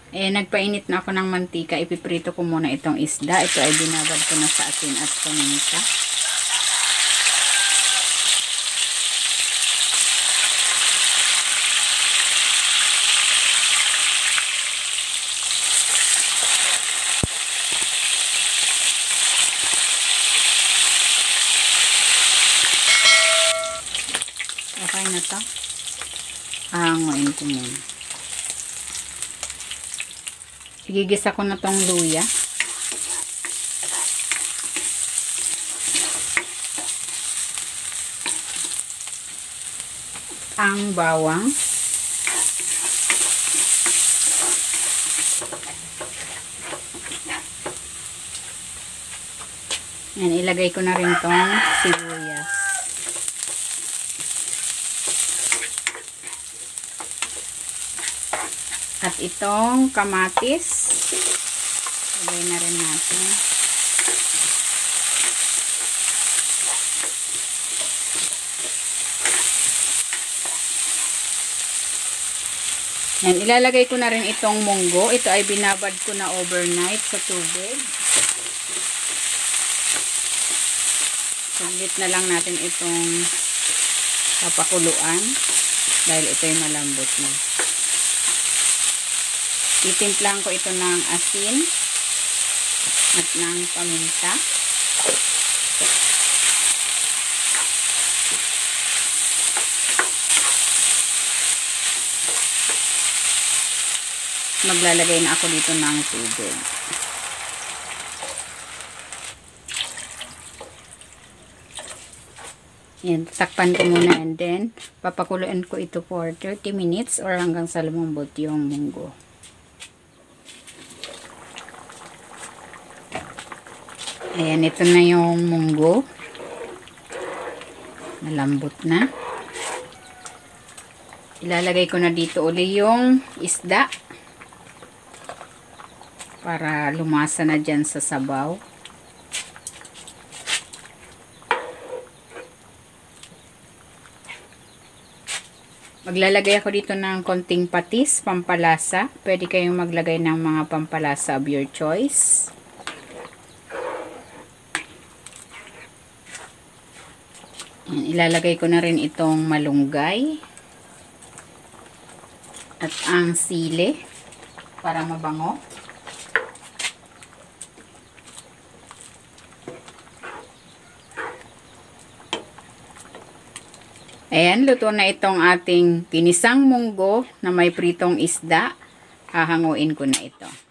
Nagpainit na ako ng mantika. Ipiprito ko muna itong isda. Ito ay binabad ko na sa asin at paminta. Okay na to. Hanguin ko muna. Igigisa ko na tong luya. Ang bawang. Yan, ilagay ko na rin tong sibuyas. At itong kamatis, lagay na rin natin. Yan, ilalagay ko na rin itong munggo. Ito ay binabad ko na overnight sa tubig. Saglit na lang natin itong papakuluan dahil ito ay malambot na. Titimplahan ko ito ng asin at ng paminta. Maglalagay na ako dito ng tubig. Yan, takpan ko muna and then papakuluan ko ito for 30 minutes or hanggang sa lumambot yung munggo. Ayan, ito na yung munggo. Malambot na. Ilalagay ko na dito uli yung isda para lumasa na dyan sa sabaw. Maglalagay ako dito ng konting patis, pampalasa. Pwede kayong maglagay ng mga pampalasa of your choice. Yan, ilalagay ko na rin itong malunggay at ang sili para mabango. Ayan, luto na itong ating ginisang munggo na may pritong isda. Hahanguin ko na ito.